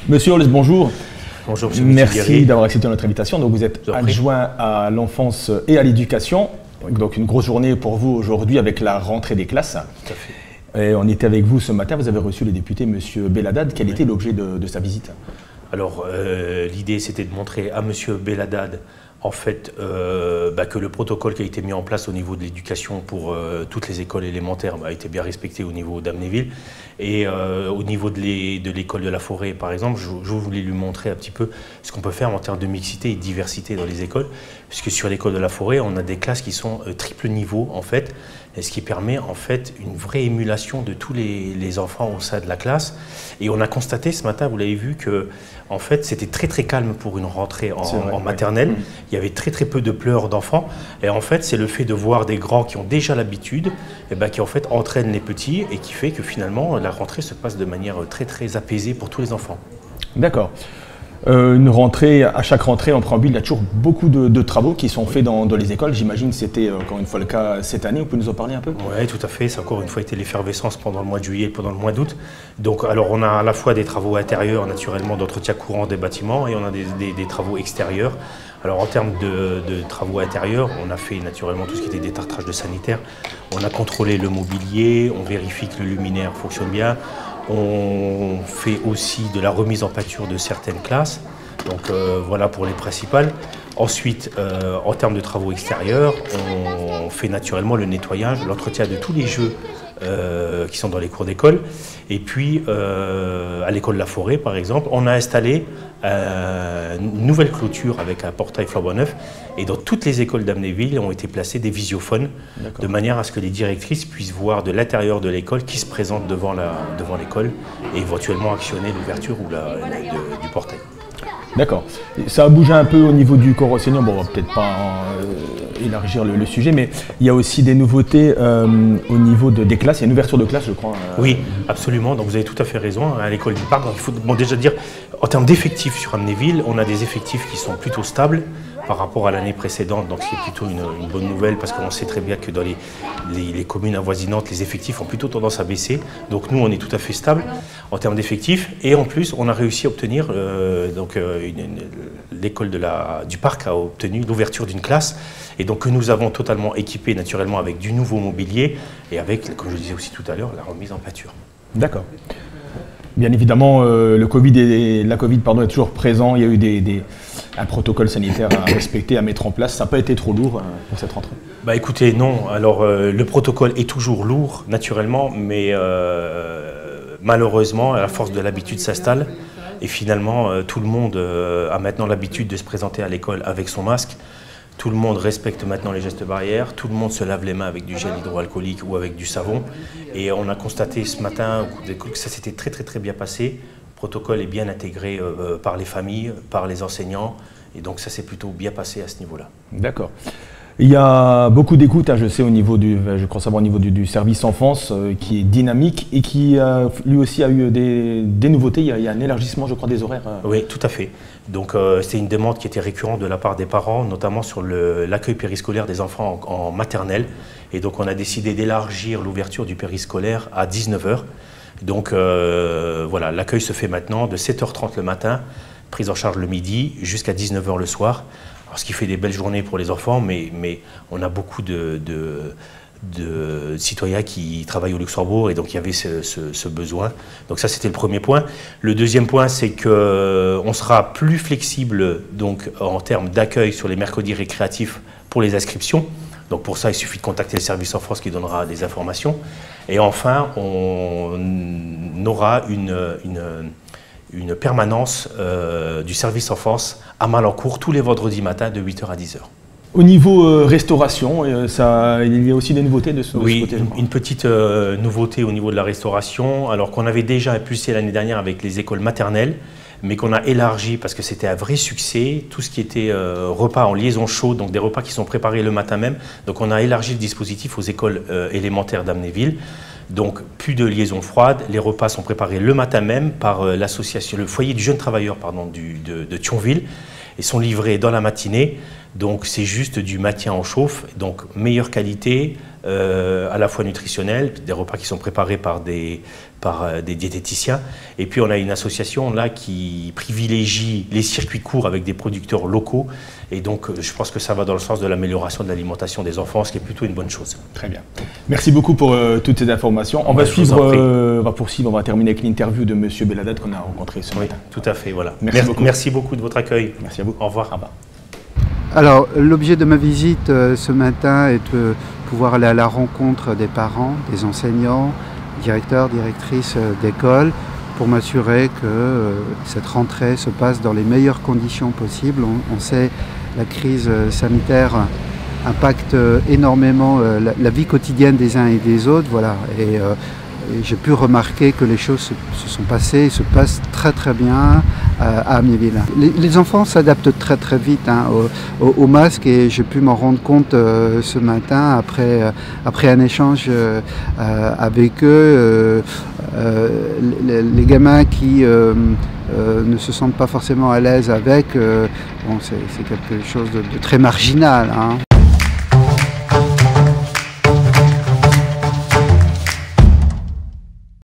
Monsieur Holz, bonjour. Bonjour, monsieur. Merci d'avoir accepté notre invitation. Donc, vous êtes adjoint à l'enfance et à l'éducation. Donc, une grosse journée pour vous aujourd'hui avec la rentrée des classes. Tout à fait. Et on était avec vous ce matin. Vous avez reçu le député, monsieur Belhaddad. Quel était l'objet de sa visite? Alors, l'idée, c'était de montrer à monsieur Belhaddad en fait, que le protocole qui a été mis en place au niveau de l'éducation pour toutes les écoles élémentaires a été bien respecté au niveau d'Amnéville. Et au niveau de l'école de la Forêt, par exemple, je voulais lui montrer un petit peu ce qu'on peut faire en termes de mixité et de diversité dans les écoles. Puisque sur l'école de la Forêt, on a des classes qui sont triple niveau, en fait, et ce qui permet en fait une vraie émulation de tous les enfants au sein de la classe. Et on a constaté ce matin, vous l'avez vu, que en fait, c'était très très calme pour une rentrée en maternelle. Ouais. Il y avait très très peu de pleurs d'enfants. Et en fait, c'est le fait de voir des grands qui ont déjà l'habitude, qui en fait entraînent les petits et qui fait que finalement la rentrée se passe de manière très très apaisée pour tous les enfants. D'accord. Une rentrée, à chaque rentrée en préambule, il y a toujours beaucoup de travaux qui sont faits dans les écoles. J'imagine que c'était encore une fois le cas cette année. Vous pouvez nous en parler un peu? Oui, tout à fait. Ça a encore une fois été l'effervescence pendant le mois de juillet et pendant le mois d'août. Donc, alors, on a à la fois des travaux intérieurs, naturellement, d'entretien courant des bâtiments, et on a des travaux extérieurs. Alors, en termes de travaux intérieurs, on a fait naturellement tout ce qui était détartrage de sanitaire. On a contrôlé le mobilier, on vérifie que le luminaire fonctionne bien. On fait aussi de la remise en pâture de certaines classes, donc voilà pour les principales. Ensuite, en termes de travaux extérieurs, on fait naturellement le nettoyage, l'entretien de tous les jeux qui sont dans les cours d'école. Et puis, à l'école de la Forêt, par exemple, on a installé une nouvelle clôture avec un portail flambant neuf. Et dans toutes les écoles d'Amnéville ont été placés des visiophones, de manière à ce que les directrices puissent voir de l'intérieur de l'école qui se présente devant l'école et éventuellement actionner l'ouverture ou du portail. D'accord. Ça a bougé un peu au niveau du corps enseignant. Bon, on va peut-être pas élargir le sujet, mais il y a aussi des nouveautés au niveau des classes. Il y a une ouverture de classe, je crois. Oui, absolument. Donc vous avez tout à fait raison. À l'école du Parc, il faut déjà dire, en termes d'effectifs sur Amnéville, on a des effectifs qui sont plutôt stables par rapport à l'année précédente, donc c'est plutôt une bonne nouvelle parce qu'on sait très bien que dans les communes avoisinantes, les effectifs ont plutôt tendance à baisser. Donc nous, on est tout à fait stable en termes d'effectifs et en plus, on a réussi à obtenir, l'école du Parc a obtenu l'ouverture d'une classe et donc que nous avons totalement équipé naturellement avec du nouveau mobilier et avec, comme je disais aussi tout à l'heure, la remise en pâture. D'accord. Bien évidemment, la Covid est toujours présent. Il y a eu un protocole sanitaire à respecter, à mettre en place. Ça n'a pas été trop lourd pour cette rentrée? Écoutez, non. Alors, le protocole est toujours lourd, naturellement, mais malheureusement, à la force de l'habitude s'installe. Et finalement, tout le monde a maintenant l'habitude de se présenter à l'école avec son masque. Tout le monde respecte maintenant les gestes barrières, tout le monde se lave les mains avec du gel hydroalcoolique ou avec du savon. Et on a constaté ce matin que ça s'était très très très bien passé. Le protocole est bien intégré par les familles, par les enseignants. Et donc ça s'est plutôt bien passé à ce niveau-là. D'accord. Il y a beaucoup d'écoute, je sais, je crois savoir au niveau du service enfance qui est dynamique et qui lui aussi a eu des nouveautés. Il y a un élargissement, je crois, des horaires. Oui, tout à fait. Donc c'est une demande qui était récurrente de la part des parents, notamment sur l'accueil périscolaire des enfants en maternelle. Et donc on a décidé d'élargir l'ouverture du périscolaire à 19 h. Donc voilà, l'accueil se fait maintenant de 7 h 30 le matin, prise en charge le midi, jusqu'à 19 h le soir. Alors, ce qui fait des belles journées pour les enfants, mais on a beaucoup de citoyens qui travaillent au Luxembourg et donc il y avait ce besoin. Donc ça, c'était le premier point. Le deuxième point, c'est qu'on sera plus flexible donc, en termes d'accueil sur les mercredis récréatifs pour les inscriptions. Donc pour ça, il suffit de contacter le service enfance qui donnera des informations. Et enfin, on aura une permanence du service enfance à Malancourt tous les vendredis matins de 8 h à 10 h. Au niveau restauration, il y a aussi des nouveautés de ce côté? Oui, une petite nouveauté au niveau de la restauration, alors qu'on avait déjà impulsé l'année dernière avec les écoles maternelles, mais qu'on a élargi parce que c'était un vrai succès, tout ce qui était repas en liaison chaude, donc des repas qui sont préparés le matin même. Donc on a élargi le dispositif aux écoles élémentaires d'Amnéville. Donc plus de liaison froide, les repas sont préparés le matin même par l'association, le foyer du jeune travailleur de Thionville et sont livrés dans la matinée. Donc c'est juste du maintien en chauffe, donc meilleure qualité, à la fois nutritionnels, des repas qui sont préparés par des diététiciens. Et puis on a une association là qui privilégie les circuits courts avec des producteurs locaux. Et donc je pense que ça va dans le sens de l'amélioration de l'alimentation des enfants, ce qui est plutôt une bonne chose. Très bien. Merci beaucoup pour toutes ces informations. On va poursuivre, on va terminer avec l'interview de M. Belhaddad qu'on a rencontré ce matin. Tout à fait, voilà. Merci beaucoup de votre accueil. Merci à vous. Au revoir. Alors, l'objet de ma visite ce matin est de pouvoir aller à la rencontre des parents, des enseignants, directeurs, directrices d'école, pour m'assurer que cette rentrée se passe dans les meilleures conditions possibles. On sait la crise sanitaire impacte énormément la vie quotidienne des uns et des autres, voilà. Et j'ai pu remarquer que les choses se sont passées et se passent très très bien à Amnéville. Les enfants s'adaptent très très vite au masque et j'ai pu m'en rendre compte ce matin après un échange avec eux. Les gamins qui ne se sentent pas forcément à l'aise avec, bon, c'est quelque chose de très marginal, hein.